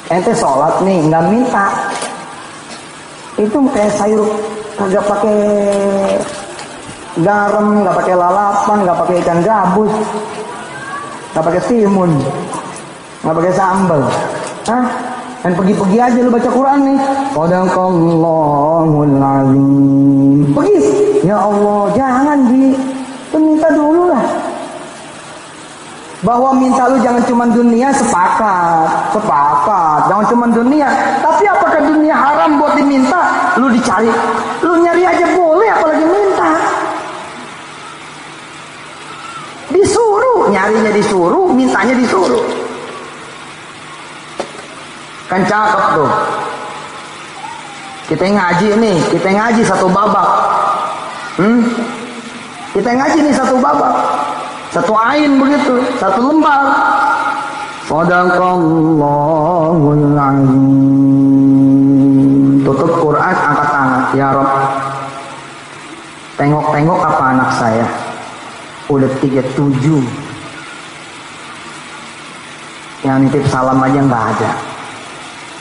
Ente sholat nih nggak minta, itu kayak sayur kagak pakai garam, nggak pakai lalapan, nggak pakai ikan gabus, nggak pakai timun, nggak pakai sambal. Hah? Dan pergi-pergi aja lu baca Quran nih. Shadaqallahul azim. Pergi. Ya Allah, jangan minta dulu lah. Bahwa minta lu jangan cuma dunia, sepakat. Jangan cuma dunia. Tapi apakah dunia haram buat diminta? Lu dicari, lu nyari aja boleh, apalagi minta. Disuruh, nyarinya disuruh, mintanya disuruh. Kan cakep tuh. Kita ngaji satu babak. Kita ngaji nih satu babak. Satu ain begitu, satu lembar. Shadaqallahul azim. Tutup Quran, angkat tangan. Ya Rabb, tengok-tengok apa anak saya. Udah 37. Yang nitip salam aja nggak ada.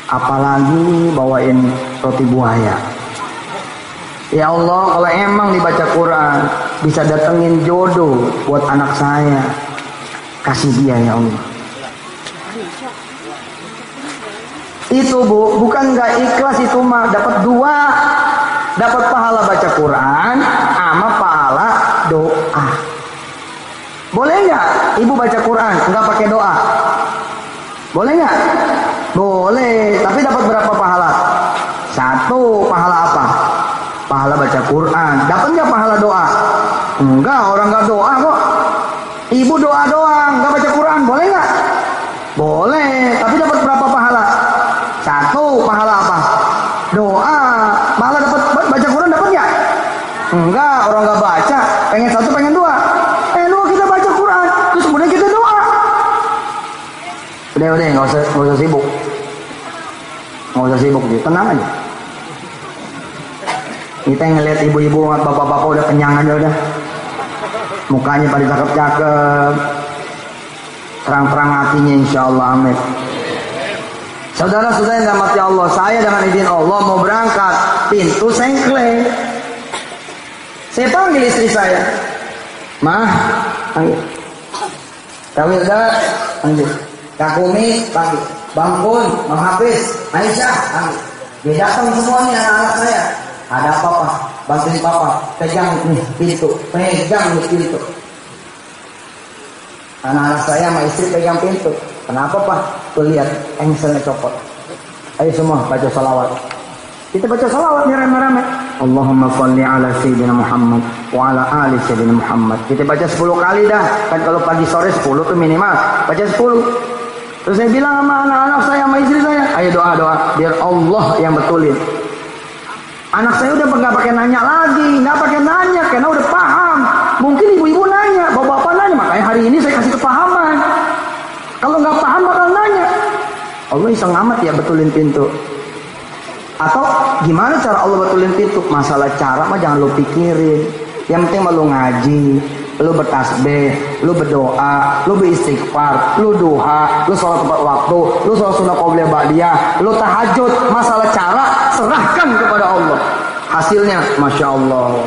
Apalagi bawain roti buaya. Ya Allah, kalau emang dibaca Quran bisa datengin jodoh buat anak saya, kasih dia ya Allah. Itu Bu, bukan nggak ikhlas, itu mah dapat dua, dapat pahala baca Quran sama pahala doa. Boleh nggak ibu baca Quran nggak pakai doa? Boleh nggak? Boleh, tapi dapat berapa pahala? Satu, pahala apa? Pahala baca Quran. Dapat nggak pahala doa? Enggak, orang nggak doa kok. Ibu doa doang, nggak baca Quran, boleh nggak? Boleh, tapi dapat berapa pahala? Satu, pahala apa? Doa. Pahala dapat baca Quran, dapat nggak? Enggak, orang nggak baca, pengen satu, pengen dua. Lu kita baca Quran, terus kemudian kita doa. Udah, nggak usah sibuk. Nggak usah sibuk, tenang aja. Kita ngeliat ibu-ibu, bapak-bapak udah kenyang aja udah. Mukanya pada cakep-cakep. Terang-terang hatinya insyaallah, amin. Saudara-saudara yang dirahmati Allah, saya dengan izin Allah mau berangkat. Pintu sengklek. Saya panggil istri saya. Mah, panggil. Kawilda, panggil. Kakumi, panggil. Bang Kun, Bang Hafiz, Aisyah, panggil. Dia datang semua nih anak-anak saya. Ada apa Pak? Bantuin Papa. Pegang nih pintu. Pegang nih pintu. Anak-anak saya sama istri pegang pintu. Kenapa Pak? Tuh lihat, engselnya copot. Ayo semua baca salawat. Kita baca salawat nih rame-rame. Allahumma sholli ala sayyidina Muhammad wa ala ali sayyidina Muhammad. Kita baca 10 kali dah. Kan kalau pagi sore 10 tuh minimal. Baca 10. Terus saya bilang sama anak-anak saya sama istri saya, ayo doa-doa biar Allah yang betulin. Anak saya udah nggak pakai nanya lagi, nggak pakai nanya karena udah paham. Mungkin ibu-ibu nanya, bapak-bapak nanya, makanya hari ini saya kasih kepahaman. Kalau nggak paham bakal nanya. Allah iseng amat ya betulin pintu. Atau gimana cara Allah betulin pintu? Masalah cara mah jangan lu pikirin. Yang penting mah lu ngaji, lu bertasbih, lu berdoa, lu beristighfar, lu duha, lu sholat tepat waktu, lu sholat sunnah qobliyah ba'diyah, lu tahajud. Masalah cara serahkan kepada Allah. Hasilnya Masya Allah.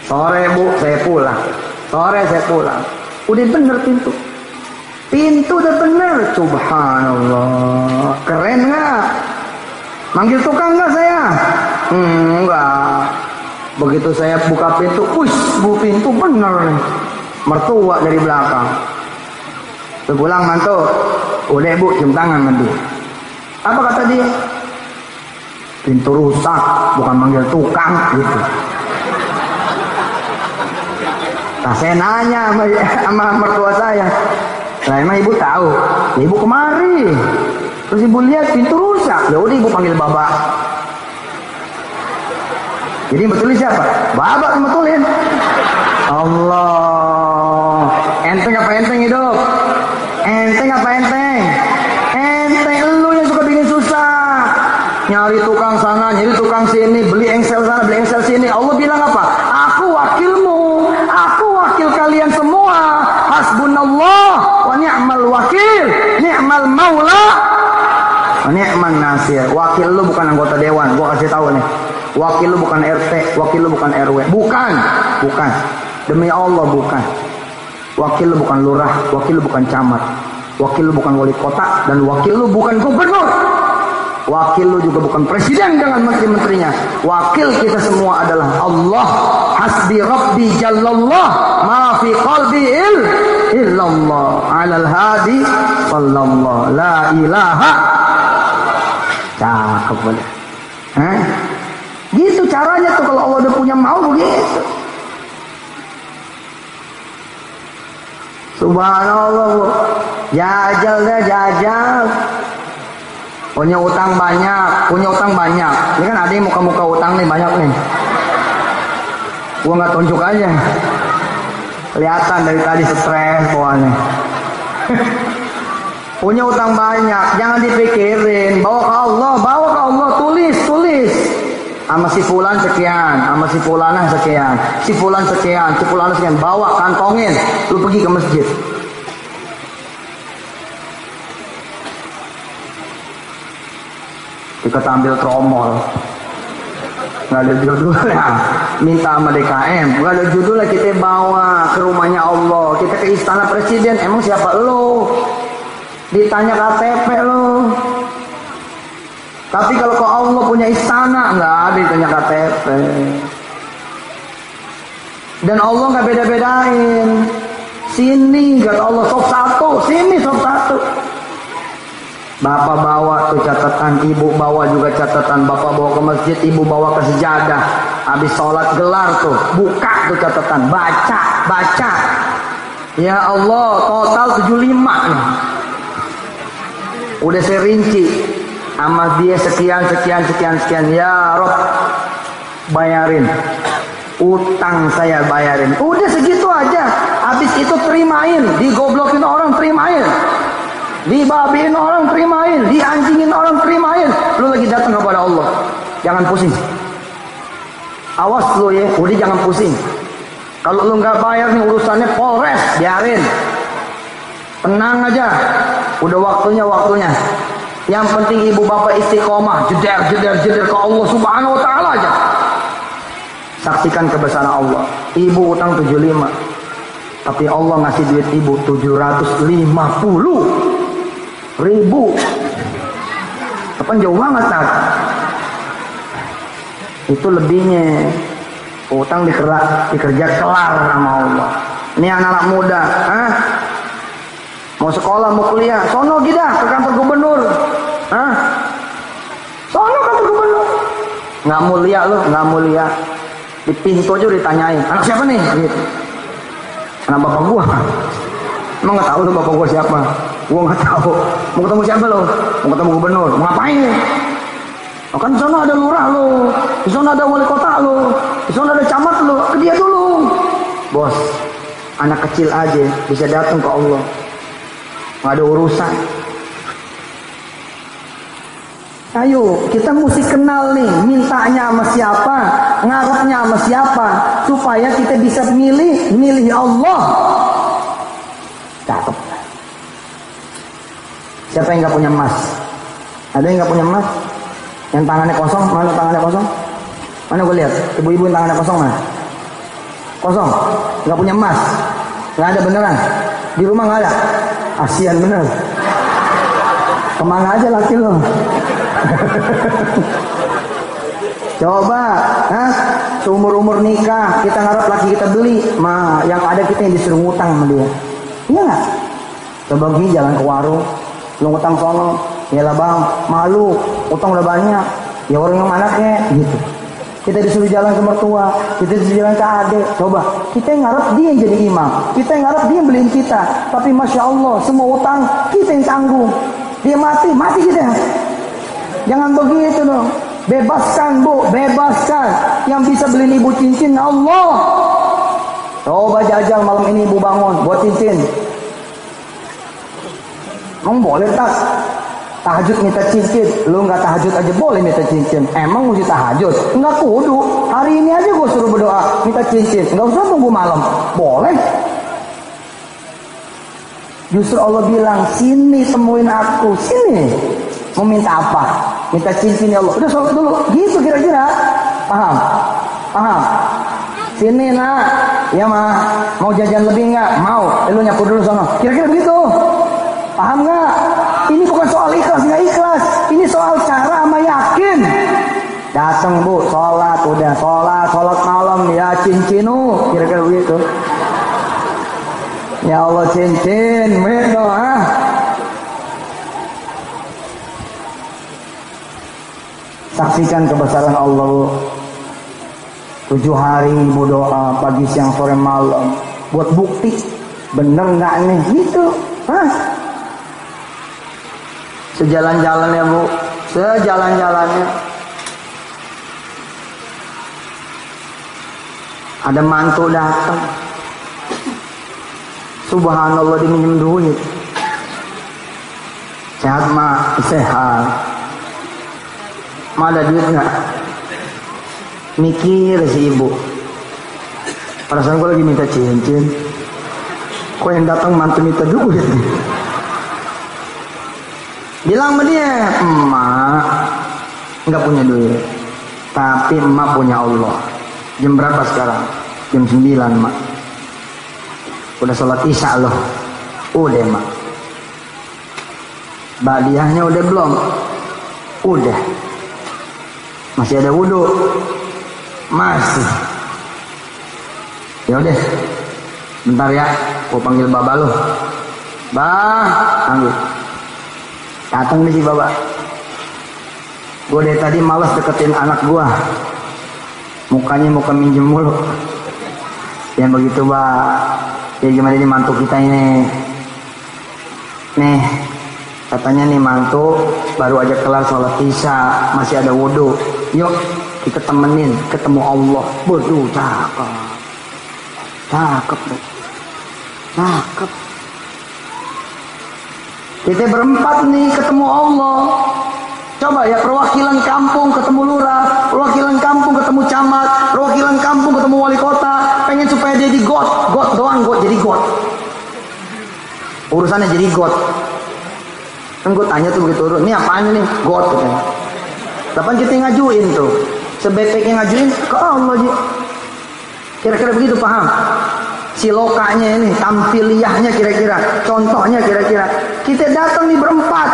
Sore Bu saya pulang, sore saya pulang, udah bener pintu udah bener. Subhanallah, keren nggak? Manggil tukang nggak saya? Enggak. Begitu saya buka pintu, Bu pintu bener nih. Mertua dari belakang. Saya pulang mantu, udah Bu cium tangan nanti. Apa kata dia? Pintu rusak, bukan manggil tukang gitu. Nah saya nanya sama mertua saya. Nah emang ibu tahu? Ya, ibu kemari. Terus ibu lihat pintu rusak. Ya udah ibu panggil babak. Jadi betulin siapa? Babak yang betulin. Allah. Enteng apa enteng hidup? Enteng apa enteng? Enteng lu yang suka bikin susah. Nyari tukang sana, nyari tukang sini, beli engsel sana, beli engsel sini. Allah bilang apa? Aku wakilmu. Aku wakil kalian semua. Hasbunallah wa ni'mal wakil. Ni'mal maula ni'man nasir. Wakil lu bukan anggota dewan, gua kasih tahu nih. Wakil lu bukan RT, wakil lu bukan RW. Bukan. Demi Allah bukan. Wakil lu bukan lurah, wakil lu bukan camat. Wakil lu bukan wali kota, dan wakil lu bukan gubernur. Wakil lu juga bukan presiden dengan menteri-menterinya. Wakil kita semua adalah Allah. Hasbi Rabbi Jallallah, ma fi qalbi illallah, alal hadi sallallahu la ilaha. Cakep boleh. Gitu caranya tuh kalau Allah udah punya mau begitu. Subhanallah, Bu. Jajal deh, jajal. Punya utang banyak. Ini kan ada yang muka-muka utang nih banyak nih. Gua nggak tunjuk aja. Kelihatan dari tadi stres bawahnya. Punya utang banyak, jangan dipikirin. Bawa ke Allah, tulis. Sama si fulan sekian, sama si fulanah sekian, si fulan sekian, si fulanah sekian. Bawa, kantongin. Lu pergi ke masjid. Kita ambil tromol, nggak ada judulnya, minta sama DKM, nggak ada judulnya, kita bawa ke rumahnya Allah, kita ke istana presiden. Emang siapa lo? Ditanya KTP lo. Tapi kalau ke Allah punya istana, nggak ada ditanya KTP. Dan Allah nggak beda-bedain. Sini kata Allah sop satu, sini sop satu. Bapak bawa tuh catatan, ibu bawa juga catatan. Bapak bawa ke masjid, ibu bawa ke sejadah. Habis sholat gelar tuh, buka tuh catatan, baca. Ya Allah, total 75 nih. Udah saya rinci, sama dia sekian. Ya Rob, bayarin. Utang saya bayarin. Udah segitu aja. Habis itu terimain, digoblokin orang terimain. Dibabiin orang terimain, dianjingin orang terimain. Lu lagi datang kepada Allah, jangan pusing. Awas lu ya, udah jangan pusing. Kalau lu nggak bayar nih urusannya Polres, biarin. Tenang aja, udah waktunya. Yang penting ibu bapak istiqomah, jeder ke Allah Subhanahu Wa Taala aja. Saksikan kebesaran Allah. Ibu utang 75, tapi Allah ngasih duit ibu 750.000. Kapan jauh banget tak? Itu lebihnya. Utang dikerja kelar sama Allah. Ini anak-anak muda, mau sekolah, mau kuliah, sono gida ke kantor gubernur. Sono kantor gubernur. Nggak mulia lu, nggak mulia. Di pintu aja ditanyain, anak siapa nih? Gitu. Anak bapak gua. Emang nggak tahu tuh bapak gua siapa? Gua nggak tahu. Mau ketemu siapa lo? Mau ketemu gubernur. Mau ngapain? Oh, kan di sana ada lurah lo, di sana ada wali kota lo, di sana ada camat lo. Ke dia dulu. Bos, anak kecil aja bisa datang ke Allah. Nggak ada urusan. Ayo, kita mesti kenal nih, mintanya sama siapa, ngarepnya sama siapa, supaya kita bisa milih Allah. Cakep. Siapa yang nggak punya emas? Ada yang nggak punya emas? Yang tangannya kosong, mana tangannya kosong? Mana gue lihat, ibu-ibu yang tangannya kosong mana? Kosong, nggak punya emas, nggak ada beneran. Di rumah nggak ada. Asian bener. Kemana aja laki lo? Coba, seumur-umur nikah kita ngarep laki kita beli, yang ada kita yang disuruh ngutang sama dia. Iya nggak? Coba gini jalan ke warung, lu ngutang sono, yalah bang, malu, utang udah banyak, ya orang yang anaknya, gitu. Kita disuruh jalan ke mertua, kita disuruh jalan ke adik. Coba, kita yang ngarep dia yang jadi imam, kita yang ngarep dia yang beliin kita. Tapi masya Allah, semua utang kita yang tanggung. Dia mati kita. Jangan begitu dong. Bebaskan bu, bebaskan. Yang bisa beliin ibu cincin Allah. Coba jajal malam ini ibu bangun buat cincin. Emang boleh tak? Tahajud minta cincin. Lu nggak tahajud aja boleh minta cincin. Emang mesti tahajud? Nggak kudu. Hari ini aja gue suruh berdoa minta cincin. Nggak usah tunggu malam. Boleh. Justru Allah bilang, sini temuin aku, sini. Mau minta apa? Minta cincin ya Allah. Udah sholat dulu. Gitu kira-kira. Paham? Paham? Sini nak. Ya mah. Mau jajan lebih nggak? Mau. Lu nyapu dulu sono. Kira-kira begitu. Paham nggak? Ini bukan soal ikhlas nggak ikhlas. Ini soal cara sama yakin. Datang bu, sholat udah sholat malam ya cincinu. Kira-kira begitu. Ya Allah cincin, doa. Saksikan kebesaran Allah. 7 hari ibu doa pagi siang sore malam buat bukti bener nggak nih gitu. Sejalan-jalannya bu, sejalan-jalannya ada mantu datang. Subhanallah diminjem duit. Sehat mak, sehat. Ma ada duit nggak? Mikir si ibu. Perasaan gue lagi minta cincin. Kok yang datang mantu minta duit? Bilang sama dia, emak nggak punya duit, tapi emak punya Allah. Jam berapa sekarang? Jam 9 mak. Udah sholat isya loh. Udah mak. Badiahnya udah belum? Udah. Masih ada wudhu? Masih. Ya udah. Bentar ya, gua panggil baba lo. Bah, panggil. Datang nih si baba. Gua dari tadi malas deketin anak gua. Mukanya muka minjem mulu. Yang begitu bah. Ya gimana ini mantu kita ini. Nih, katanya nih mantu baru aja kelar sholat isya, masih ada wudhu. Yuk kita temenin ketemu Allah. Waduh, cakep. Cakep deh. Cakep. Kita berempat nih ketemu Allah. Coba ya, perwakilan kampung ketemu lurah, perwakilan kampung ketemu camat, perwakilan kampung ketemu wali kota. Pengen supaya dia di got doang, got jadi got. Urusannya jadi got. Kan gue tanya tuh begitu, ini apaan nih? Got katanya. Kapan kita ngajuin tuh? Sebaik-baiknya ngajuin ke Allah aja. Kira-kira begitu, paham? Si lokanya ini, tampiliyahnya kira-kira, contohnya kira-kira. Kita datang nih berempat.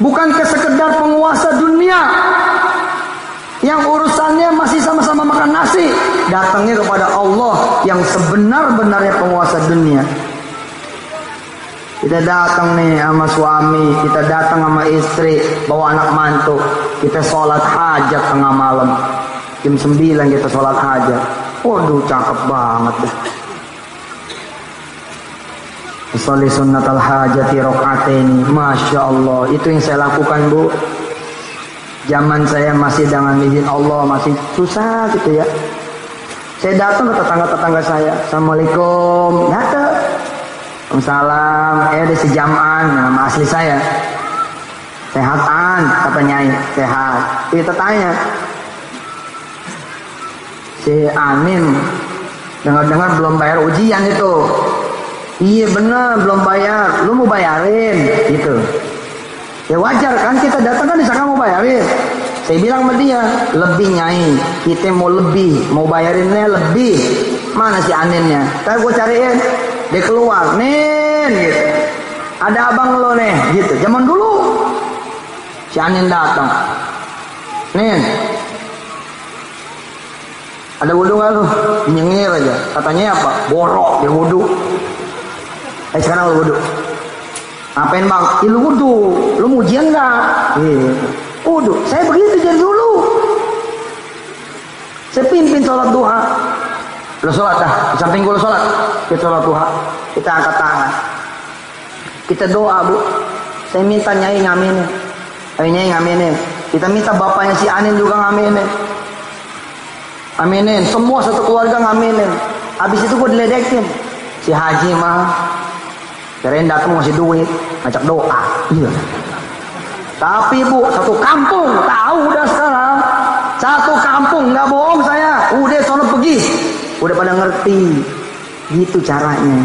Bukan sekedar penguasa dunia yang urusannya masih sama-sama makan nasi, datangnya kepada Allah yang sebenar-benarnya penguasa dunia. Kita datang nih sama suami, kita datang sama istri, bawa anak mantu, kita sholat hajat tengah malam, jam 9 kita sholat hajat. Waduh, cakep banget deh. Sholli sunnatal hajati rakaataini. Masya Allah, itu yang saya lakukan bu. Zaman saya masih dengan izin Allah masih susah gitu ya. Saya datang ke tetangga-tetangga saya, assalamualaikum, datang. Waalaikumsalam, ada sejaman, nama asli saya. Sehatan, kata Nyai, sehat. Kita tanya, si Amin, dengar-dengar belum bayar ujian itu. Iya bener, belum bayar. Lu mau bayarin gitu. Ya wajar kan, kita datang kan disangka mau bayarin. Saya bilang sama dia, lebih Nyai, kita mau lebih, mau bayarinnya lebih. Mana si Aninnya? Ntar gue cariin. Dia keluar, Nin gitu. Ada abang lo nih gitu. Zaman dulu si Anin datang. Nin, ada wudhu gak lu? Nyengir aja. Katanya apa? Borok dia wudhu. Sekarang lu wudhu. Ngapain bang? Lu wudhu. Lu mau ujian gak? Wudhu. Saya begitu dari dulu. Saya pimpin sholat duha. Lu sholat dah. Di samping gue lu sholat. Kita sholat duha. Kita angkat tangan. Kita doa bu. Saya minta Nyai ngaminin. Ayo Nyai ngaminin. Kita minta bapaknya si Anin juga ngaminin. Aminin. Semua satu keluarga ngaminin. Habis itu gue diledekin. Si Haji mah kirain datang ngasih duit, ngajak doa. Iya. Tapi bu, satu kampung tahu udah sekarang. Satu kampung, nggak bohong saya. Udah sono pergi. Udah pada ngerti. Gitu caranya.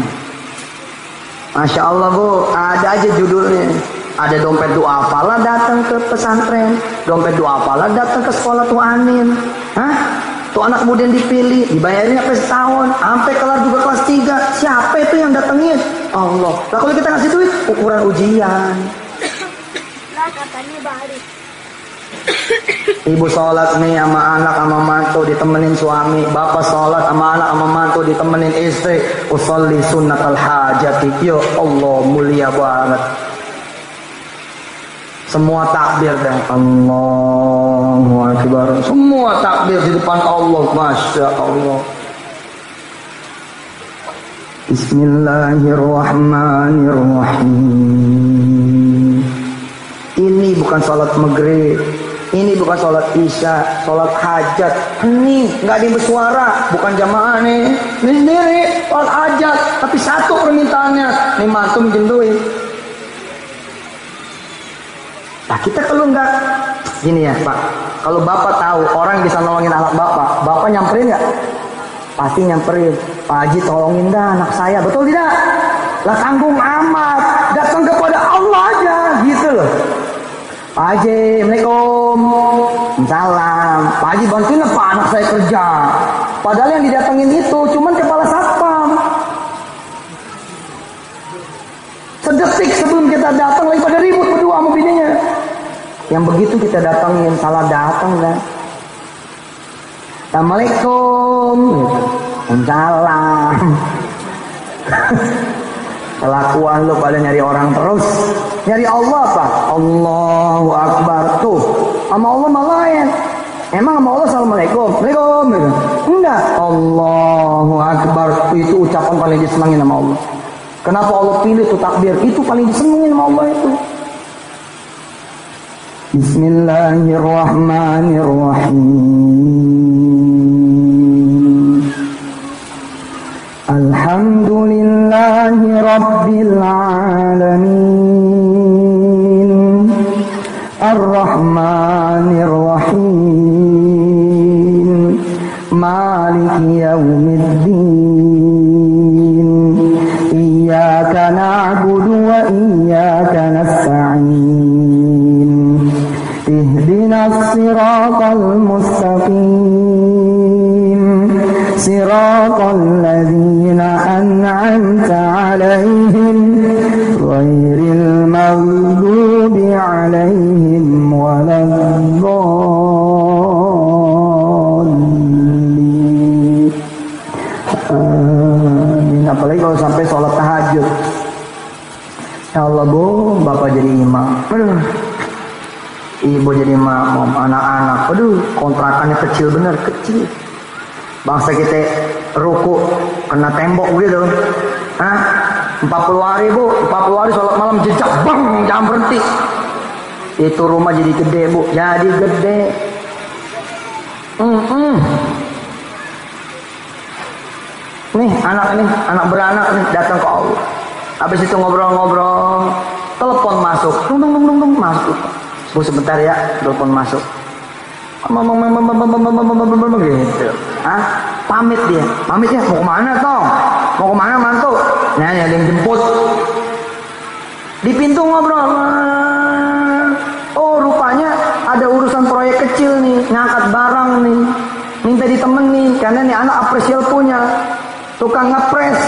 Masya Allah bu, ada aja judulnya. Ada dompet duafalah datang ke pesantren, dompet duafalah datang ke sekolah tuh Anin. Hah? Tuh anak kemudian dipilih, dibayarin sampai setahun, sampai kelar juga kelas 3. Siapa itu yang datengin? Allah. Lah kalau kita ngasih duit, ukuran ujian. Lah katanya balik. Ibu sholat nih sama anak sama mantu ditemenin suami, bapak sholat sama anak sama mantu ditemenin istri. Usolli sunnatal hajati. Ya Allah, mulia banget. Semua takbir dan Allahu Akbar. Semua takbir di depan Allah, masya Allah. Bismillahirrahmanirrahim. Ini bukan sholat maghrib, ini bukan sholat isya, sholat hajat. Ini nggak ada yang bersuara, bukan jamaah nih. Ini sendiri sholat hajat, tapi satu permintaannya, nih mantu minjem duit. Nah kita kalau nggak, gini ya Pak, kalau Bapak tahu orang yang bisa nolongin anak Bapak nyamperin nggak? Pasti nyamperin. Pak Haji tolongin dah anak saya, betul tidak? Lah tanggung amat, datang kepada Allah aja, gitu loh. Pak Haji, Assalamualaikum. Salam. Pak Haji bantuin apa anak saya kerja? Padahal yang didatengin itu cuman kepala satpam. Sedetik sebelum kita datang lagi pada ribut berdua sama bininya. Yang begitu kita datangin, salah datang dah. Assalamualaikum. Salam. Kelakuan lu pada nyari orang terus. Nyari Allah apa? Allahu Akbar. Tuh, sama Allah malah lain. Emang sama Allah Assalamualaikum. Waalaikum. Enggak. Allahu Akbar. Itu ucapan paling disenangin sama Allah. Kenapa Allah pilih tuh takbir? Itu paling disenengin sama Allah itu. Bismillahirrahmanirrahim. Alhamdulillahi Rabbil Alamin. Ar-Rahmanir-Rahim. Maliki Yawmiddin. Iyyaka na'budu wa iyyaka nasta'in. Ihdinas siratal mustaqim. Siratal ladzina an'amta 'alaihim ghairil maghdubi 'alaihim waladdallin. Amin. Apalagi kalau sampai sholat tahajud. Ya Allah Bu, Bapak jadi imam. Aduh. Ibu jadi makmum, anak-anak. Aduh, kontrakannya kecil bener, kecil. Bangsa kita ruku kena tembok gitu. Hah? 40 hari Bu, 40 hari sholat malam jejak, bang, jangan berhenti. Itu rumah jadi gede Bu, jadi gede. Nih anak beranak nih datang ke Allah. Habis itu ngobrol-ngobrol, telepon masuk, dung masuk. Bu sebentar ya, telepon masuk. Gitu. Ah, pamit dia. Pamit ya, mau kemana Tong? Mau kemana mantu? Nah, ada yang jemput. Di pintu ngobrol. Oh, rupanya ada urusan proyek kecil nih, ngangkat barang nih. Minta ditemenin karena nih anak apresial punya. Tukang ngepres.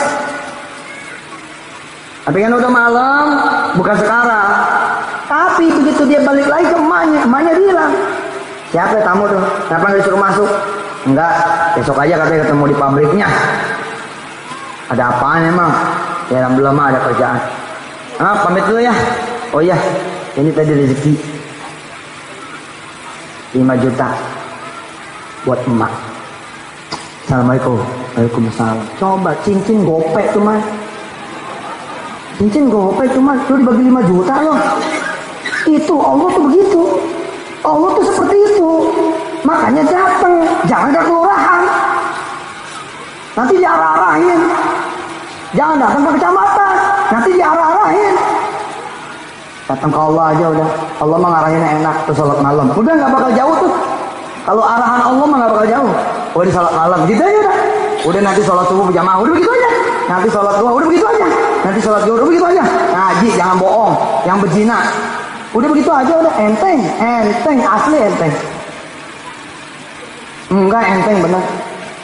Tapi kan udah malam, bukan sekarang. Tapi begitu dia balik lagi ke emaknya bilang, siapa tamu tuh? Kenapa nggak disuruh masuk? Enggak, besok aja katanya ketemu di pabriknya. Ada apaan emang? Ya belum ada kerjaan. Ah, pamit dulu ya. Oh iya, ini tadi rezeki 5 juta buat emak. Assalamualaikum. Waalaikumsalam. Coba cincin gopek tuh mas. Cincin gopek tuh mas, lu dibagi 5 juta loh. Itu Allah tuh begitu. Allah tuh seperti itu. Makanya datang, jangan ke kelurahan. Nanti diarah-arahin. Jangan datang ke kecamatan, nanti diarah-arahin. Datang ke Allah aja udah. Allah mah ngarahinnya enak tuh salat malam. Udah nggak bakal jauh tuh. Kalau arahan Allah mah nggak bakal jauh. Udah di salat malam gitu aja udah. Udah nanti salat subuh berjamaah, udah gitu aja. Nanti sholat dua, udah begitu aja. Nanti sholat dua, udah begitu aja. Ngaji, jangan bohong. Yang berzina, udah begitu aja, udah enteng, asli enteng. Enggak enteng bener,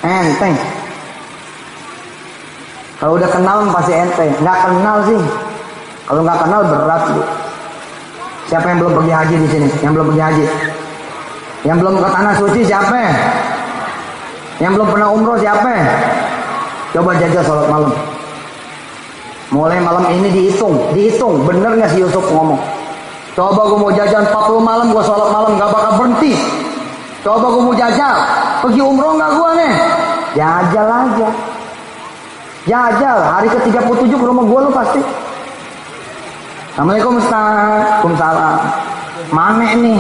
enteng. Kalau udah kenal pasti enteng. Nggak kenal sih. Kalau nggak kenal berat bu. Siapa yang belum pergi haji di sini? Yang belum pergi haji? Yang belum ke tanah suci siapa? Yang belum pernah umroh siapa? Coba jajal sholat malam. Mulai malam ini dihitung, bener nggak si Yusuf ngomong? Coba gue mau jajan 40 malam, gue sholat malam nggak bakal berhenti. Coba gue mau jajal, pergi umroh nggak gue nih? Jajal aja. Jajal, hari ke-37 ke rumah gue lu pasti. Assalamualaikum Ustaz. Waalaikumsalam. Mana nih?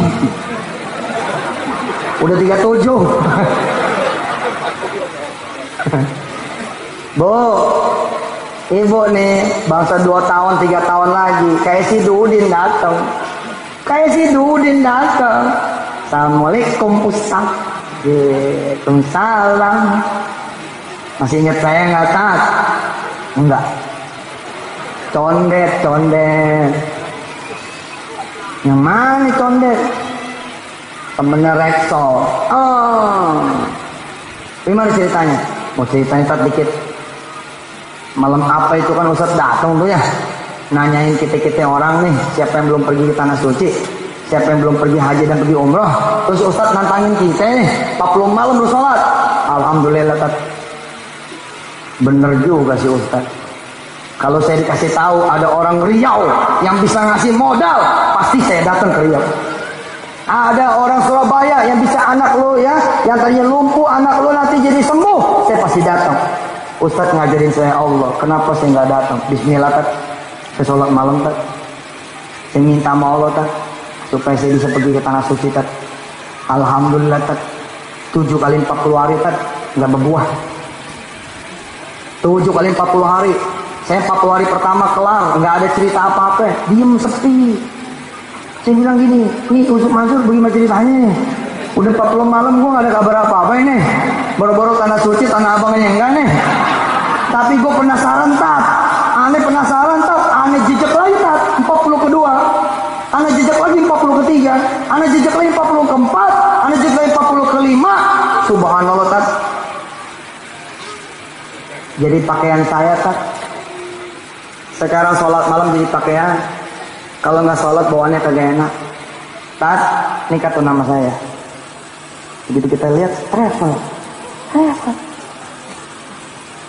Udah 37. Bu, ibu nih bangsa 2 tahun 3 tahun lagi kayak si Dudin datang. Assalamualaikum Ustaz. Waalaikumsalam. Masih ingat saya nggak Tat? Enggak. Condet. Yang mana condet? Temennya Rexol. Oh. Gimana ceritanya? Mau ceritain Tat dikit. Malam apa itu kan Ustaz datang tuh ya. Nanyain kita orang nih, siapa yang belum pergi ke tanah suci, siapa yang belum pergi haji dan pergi umroh. Terus Ustaz nantangin kita nih, 40 malam lu sholat. Alhamdulillah Tat. Bener juga sih Ustaz. Kalau saya dikasih tahu ada orang Riau yang bisa ngasih modal, pasti saya datang ke Riau. Ada orang Surabaya yang bisa anak lo ya, yang tadinya lumpuh anak lo nanti jadi sembuh, saya pasti datang. Ustaz ngajarin saya Allah, kenapa saya nggak datang? Bismillah Tat, saya sholat malam Tat. Saya minta sama Allah Tat, supaya saya bisa pergi ke tanah suci Tat. Alhamdulillah Tat, 7 kali 40 hari Tat, nggak berbuah. 7 kali 40 hari. Saya 40 hari pertama kelar, nggak ada cerita apa-apa, diem sepi. Saya bilang gini, nih Ustaz Mansur bagaimana ceritanya nih? Udah 40 malam gue nggak ada kabar apa-apa ini. Boro-boro tanah suci, tanah abangnya enggak nih. Tapi gue penasaran Tat, aneh jejak lagi Tat, 40 kedua. Aneh jejak lagi 40 ketiga, aneh jejak lagi 40 keempat, aneh jejak lagi 40 kelima. Subhanallah Tat. Jadi pakaian saya Tat. Sekarang sholat malam jadi pakaian. Kalau nggak sholat bawaannya kagak enak. Tat, ini kartu nama saya. Begitu kita lihat travel.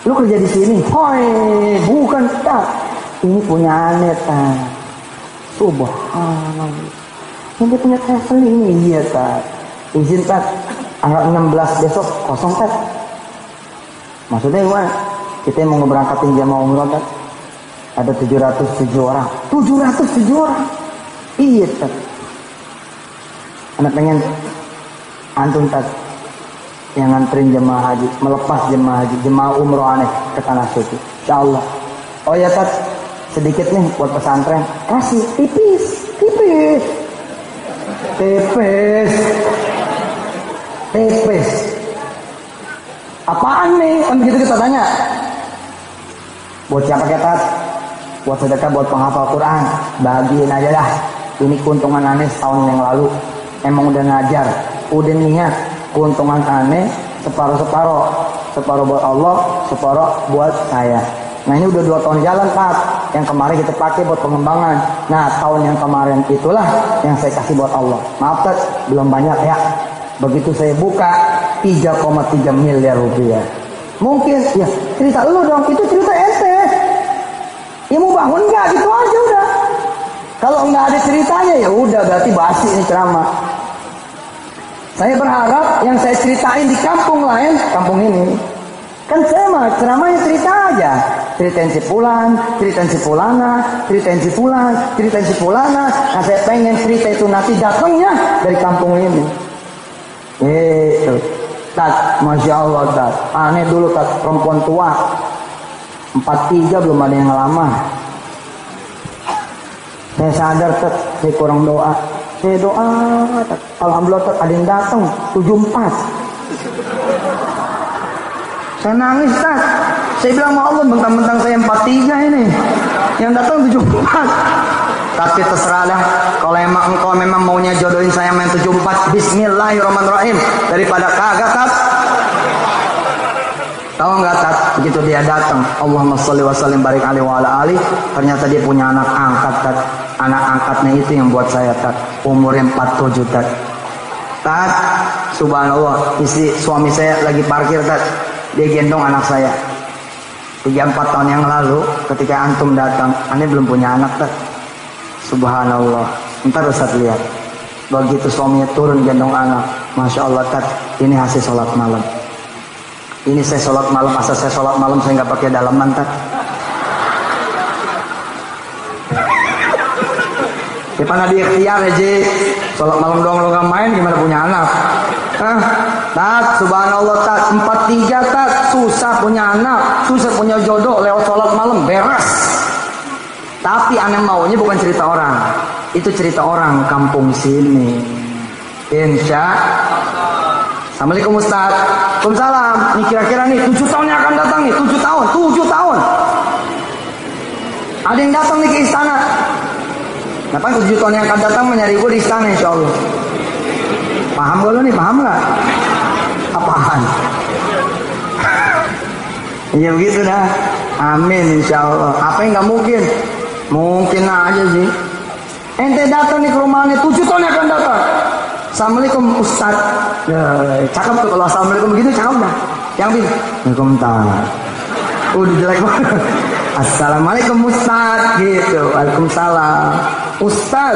Lu kerja di sini? Hoi, bukan Tat. Ini punya aneh Tat. Subhanallah. Ini punya travel ini iya Tat. Izin Tat. Tanggal 16 besok kosong Tat. Maksudnya gimana? Kita mau ngeberangkatin jamaah umroh Tat. Ada 707 orang. 707 orang. Iya Tat. Anak pengen antum Tat yang nganterin jemaah haji, melepas jemaah haji, jemaah umroh aneh ke tanah suci. Insyaallah. Oh ya Tat, sedikit nih buat pesantren. Kasih tipis. Apaan nih? Kan begitu kita tanya. Buat siapa Tat? Buat sedekah, buat penghafal Quran, bagiin aja dah. Ini keuntungan aneh setahun yang lalu. Emang udah ngajar, udah niat. Keuntungan aneh separuh buat Allah, separuh buat saya. Nah ini udah 2 tahun jalan Tat. Yang kemarin kita pakai buat pengembangan. Nah tahun yang kemarin itulah yang saya kasih buat Allah. Maaf Tat, belum banyak ya. Begitu saya buka 3,3 miliar rupiah. Mungkin ya cerita lu dong, itu cerita ente. Ya mau bangun nggak gitu aja udah. Kalau nggak ada ceritanya ya udah berarti basi ini ceramah. Saya berharap yang saya ceritain di kampung lain, kampung ini kan saya mah ceramahnya cerita aja. Ceritain si Fulan, ceritain si Fulana, ceritain si Fulan, ceritain si Fulana. Nah saya pengen cerita itu nanti datangnya dari kampung ini. Tat, Masya Allah Tat. Aneh dulu Tat, perempuan tua 43 belum ada yang ngelamar. Saya sadar Tat, saya kurang doa. Saya doa Tat. Alhamdulillah Tat, ada yang datang 74. Saya nangis Tat. Saya bilang, mau Allah, bentang-bentang saya 43 ini. Yang datang 74. Tapi terserah dah. Kalau emang engkau memang maunya jodohin saya main 74, bismillahirrahmanirrahim. Daripada kagak, Tat. Tahu nggak, Tat? Begitu dia datang, Allahumma sholli wa sallim barik alaihi wa ala ali. Ternyata dia punya anak angkat, Tat. Anak angkatnya itu yang buat saya, Tat. Umurnya 47, Tat. Tat, subhanallah, suami saya lagi parkir, Tat. Dia gendong anak saya. 3-4 tahun yang lalu, ketika antum datang, aneh belum punya anak, Tat. Subhanallah. Ntar Ustaz lihat. Begitu suaminya turun gendong anak, Masya Allah, Tat. Ini hasil sholat malam. Ini saya sholat malam, asal saya sholat malam saya nggak pakai dalaman, Tat. Ya pana dia ikhtiar aja, sholat malam doang lo nggak main, gimana punya anak? Tat, subhanallah, Tat, 43, Tat, susah punya anak, susah punya jodoh lewat sholat malam, beres. Tapi aneh maunya bukan cerita orang, itu cerita orang kampung sini. Insya. Assalamualaikum Ustaz. Waalaikumsalam. Nih kira-kira nih 7 tahun yang akan datang nih, 7 tahun. Ada yang datang nih ke istana. Kenapa 7 tahun yang akan datang menyari gue di istana, insya Allah. Paham gak lu nih? Paham gak? Apaan? Iya begitu dah. Amin insya Allah. Apa yang gak mungkin? Mungkin aja sih. Ente datang nih ke rumahnya 7 tahun yang akan datang. Assalamualaikum Ustaz. Ya, cakep tuh kalau assalamualaikum begitu, cakep dah. Yang ini, waalaikumsalam. Udah jelek banget. Assalamualaikum Ustaz gitu. Waalaikumsalam. Ustaz,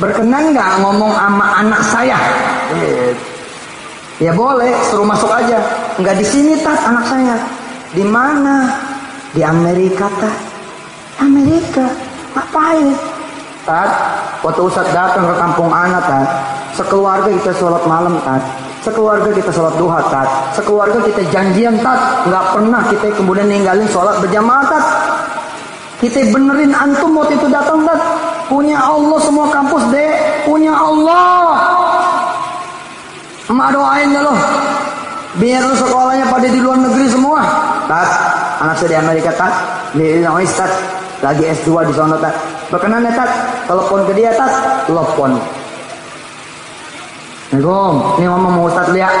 berkenan nggak ngomong sama anak saya? Ya boleh, suruh masuk aja. Nggak di sini, Tat, anak saya. Di mana? Di Amerika, Tat. Amerika. Ngapain? Tat, waktu Ustaz datang ke kampung anak, Tat, sekeluarga kita sholat malam, Tat. Sekeluarga kita sholat duha, Tat. Sekeluarga kita janjian, Tat. Nggak pernah kita kemudian ninggalin sholat berjamaah, Tat. Kita benerin antum waktu itu datang, Tat. Punya Allah semua kampus, Dek. Punya Allah. Emak doain ya lo. Biar lo sekolahnya pada di luar negeri semua. Tat, anak saya di Amerika, Tat. Di Illinois, Tat. Lagi S2 di sana, Tat. Berkenan ya, Tat. Telepon ke dia, Tat. Telepon. Assalamualaikum. Ini ngomong mau Ustaz lihat.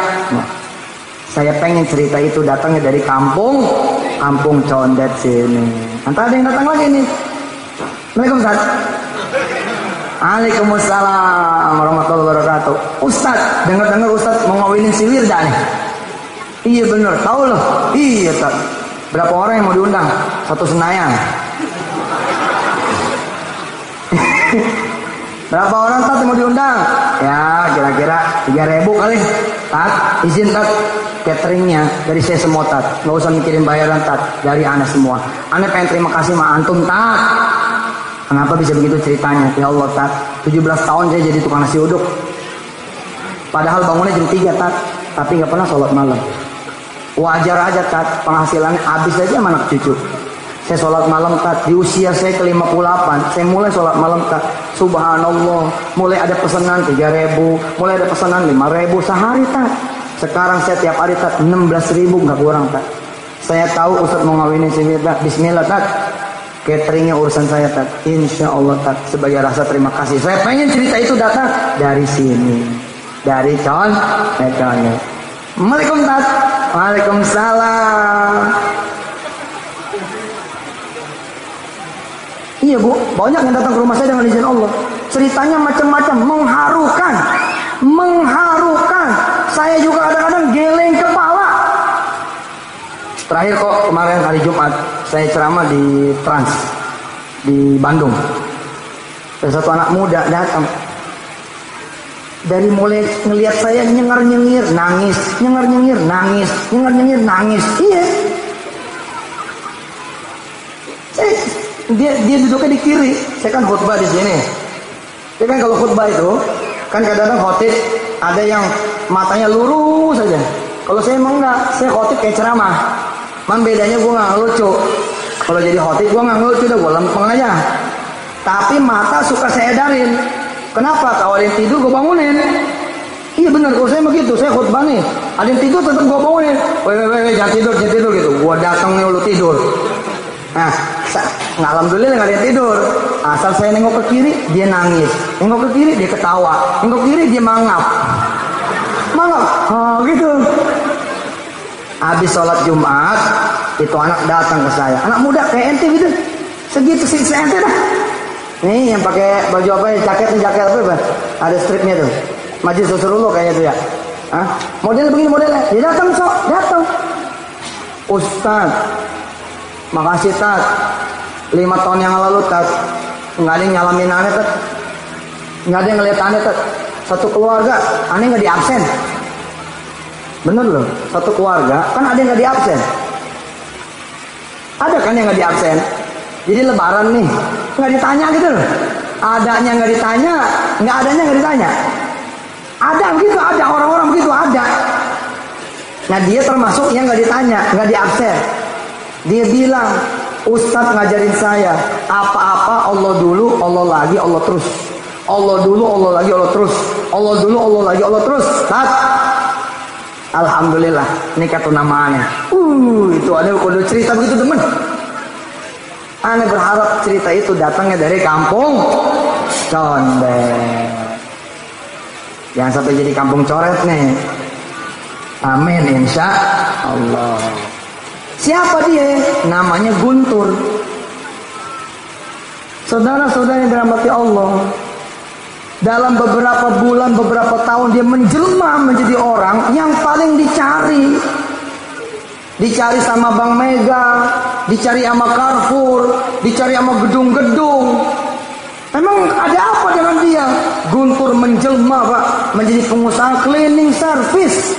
Saya pengen cerita itu datangnya dari kampung Condet sini. Nanti ada yang datang lagi nih. Assalamualaikum, Ustaz. Waalaikumsalam warahmatullahi wabarakatuh. Ustaz, dengar Ustaz mau ngawinin si Wirda nih. Iya bener, tahu loh. Iya, Tat. Berapa orang yang mau diundang? 1 Senayan. Berapa orang, Tat, yang mau diundang? Ya kira-kira 3.000 kali. Tat, izin, Tat, cateringnya dari saya semua, Tat. Gak usah mikirin bayaran, Tat. Dari Anda semua. Anda pengen terima kasih sama antum, Tat. Kenapa bisa begitu ceritanya? Ya Allah, Tat, 17 tahun saya jadi tukang nasi uduk. Padahal bangunnya jam 3, Tat. Tapi gak pernah sholat malam. Wajar aja, Tat, penghasilannya habis aja sama anak cucu. Saya sholat malam, Tat, di usia saya ke-58, saya mulai sholat malam, Tat. Subhanallah, mulai ada pesanan 3.000, mulai ada pesanan 5.000 sehari, Tat. Sekarang saya tiap hari, Tat, 16.000 nggak kurang, Tat. Saya tahu Ustaz mau ngawinin si Wirda, bismillah, Tat. Cateringnya urusan saya, Tat. Insya Allah, Tat, sebagai rasa terima kasih. Saya pengen cerita itu datang dari sini, dari Condet. Assalamualaikum, Tat. Waalaikumsalam. Iya, Bu, banyak yang datang ke rumah saya dengan izin Allah. Ceritanya macam-macam, mengharukan. Saya juga kadang-kadang geleng kepala. Terakhir kok kemarin hari Jumat saya ceramah di Trans di Bandung. Ada satu anak muda datang. Dari mulai ngelihat saya nyengar-nyengir, nangis. Iya. Dia duduknya di kiri. Saya kan khutbah di sini. Dia kan kalau khutbah itu kan kadang-kadang khotib ada yang matanya lurus saja. Kalau saya emang enggak, saya khotib kayak ceramah. Bedanya gue nggak ngelucu. Kalau jadi khotib gue nggak ngelucu, dah gue lempeng aja. Tapi mata suka saya edarin. Kenapa? Kalau ada yang tidur gue bangunin. Iya benar, kalau saya begitu, saya khutbah nih, ada yang tidur tetap gue bangunin, weh jangan tidur gitu, gue datang nih lu tidur. Nah, alhamdulillah nggak ada yang tidur. Asal saya nengok ke kiri, dia nangis, nengok ke kiri dia ketawa, nengok ke kiri dia mangap, gitu. Habis sholat Jumat, itu anak datang ke saya, anak muda kayak ente gitu, segitu sih ente dah. Nih yang pakai baju apa ya, jaket apa? Ada stripnya tuh. Majlis Rasulullah kayaknya tuh ya. Model begini modelnya. Dia datang. Ustaz, makasih Tat. 5 tahun yang lalu Tat, nggak ada yang nyalamin aneh Tat, nggak ada yang ngeliat aneh Tat. Satu keluarga, aneh nggak di absen. Bener loh, satu keluarga kan ada yang nggak di absen. Ada kan yang nggak di absen. Jadi lebaran nih, nggak ditanya gitu loh. Adanya nggak ditanya, nggak adanya nggak ditanya. Ada begitu, ada orang-orang begitu, ada. Nah dia termasuk yang nggak ditanya, nggak diabsen. Dia bilang, Ustadz ngajarin saya, apa-apa Allah dulu, Allah lagi, Allah terus. Allah dulu, Allah lagi, Allah terus. Allah dulu, Allah lagi, Allah terus. Tat. Alhamdulillah, ini kata namanya. Itu ada kode cerita begitu teman. Aneh berharap cerita itu datangnya dari kampung Condet. Jangan sampai jadi kampung coret nih. Amin insya Allah. Siapa dia? Namanya Guntur. Saudara-saudara yang dirahmati Allah, dalam beberapa bulan, beberapa tahun dia menjelma menjadi orang yang paling dicari. Dicari sama Bank Mega, dicari sama Carrefour, dicari sama gedung-gedung. Memang ada apa dengan dia? Guntur menjelma Pak, menjadi pengusaha cleaning service.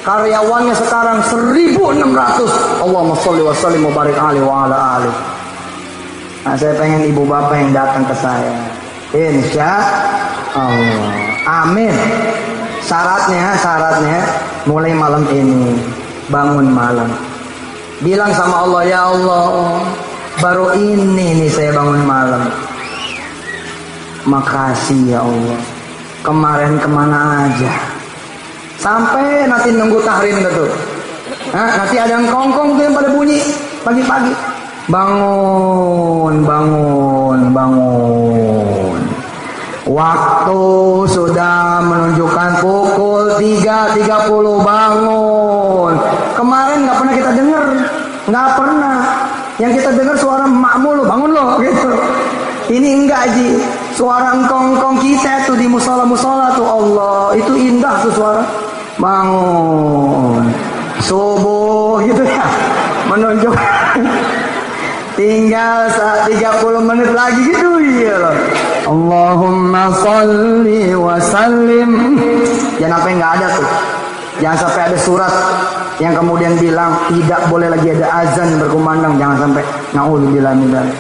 Karyawannya sekarang 1.600. Allahumma sholli wa sallim wa barik alaihi wa ala alihi. Nah, saya pengen ibu bapak yang datang ke saya. Insya Allah. Amin. Syaratnya mulai malam ini bangun malam. Bilang sama Allah, ya Allah, baru ini nih saya bangun malam. Makasih ya Allah. Kemarin kemana aja? Sampai nanti nunggu tahrim gitu. Nanti ada yang kongkong tuh yang pada bunyi pagi-pagi. Bangun. Waktu sudah menunjukkan pukul 3.30 bangun. Kemarin nggak pernah kita dengar, nggak pernah. Yang kita dengar suara emak mulu, bangun lo gitu. Ini enggak Ji, suara engkong kita tuh di musola tuh Allah, itu indah tuh suara. Bangun, subuh gitu ya, menunjuk. Tinggal 30 menit lagi gitu ya loh. Allahumma sholli wa sallim. Jangan sampai nggak ada tuh. Jangan sampai ada surat yang kemudian bilang tidak boleh lagi ada azan berkumandang. Jangan sampai. Na'udzubillah min dzalik.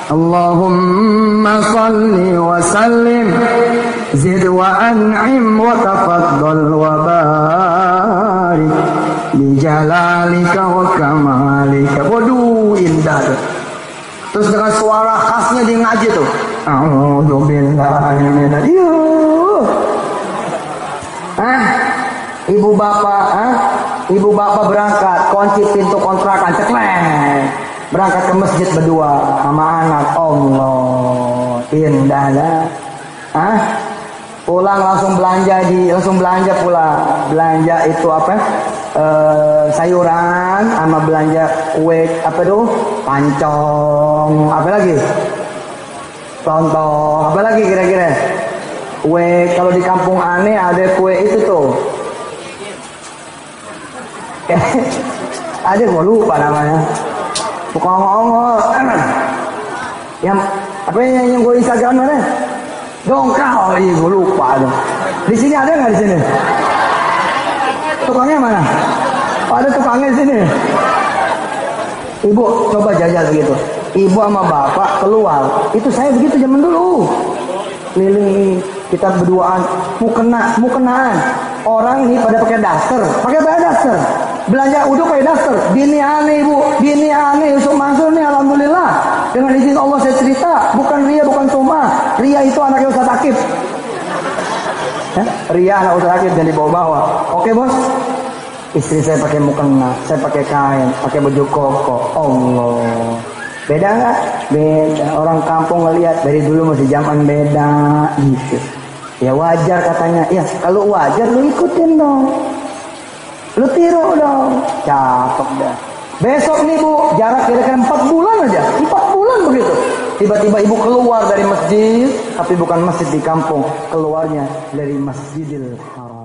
Allahumma sholli wa sallim, zid wa an'im wa tafaddal wa barik bi jalalika wa kamalika. Waduh, indah tuh. Terus dengan suara khasnya dia ngaji tuh. A'udzubillahi minadz. Ibu bapak berangkat, kunci pintu kontrakan, cekleng. Berangkat ke masjid berdua sama anak. Allah, indah lah. Pulang langsung belanja pula. Belanja itu apa? Sayuran sama belanja kue apa tuh? Pancong. Apa lagi? Lontong. Apa lagi kira-kira? Kue kalau di kampung aneh ada kue itu tuh. Ada gua lupa namanya. Pokoknya yang apa yang gue Instagram mana? Dongkal, iya gue lupa tuh. Di sini ada nggak di sini? Tukangnya mana? Ada tukangnya di sini. Ibu coba jajal begitu. Ibu sama bapak keluar. Itu saya begitu zaman dulu. Keliling kita berduaan. Mukenaan. Orang ini pada pakai daster. Belanja uduk pakai daster. Bini aneh ibu. Bini aneh Yusuf Mansur nih alhamdulillah. Dengan izin Allah saya cerita. Bukan ria, bukan cuma. Ria itu anaknya Ustaz Akif. Ria anak usaha akhir dan dibawa-bawa. Oke bos. Istri saya pakai mukena, saya pakai kain, pakai baju koko. Allah. Beda nggak? Beda. Orang kampung ngelihat dari dulu masih zaman beda gitu. Ya wajar katanya. Ya kalau wajar lu ikutin dong. Lu tiru dong. Cakep dah. Besok nih Bu, jarak kira-kira 4 bulan aja. 4 bulan begitu. Tiba-tiba ibu keluar dari masjid, tapi bukan masjid di kampung, keluarnya dari Masjidil Haram.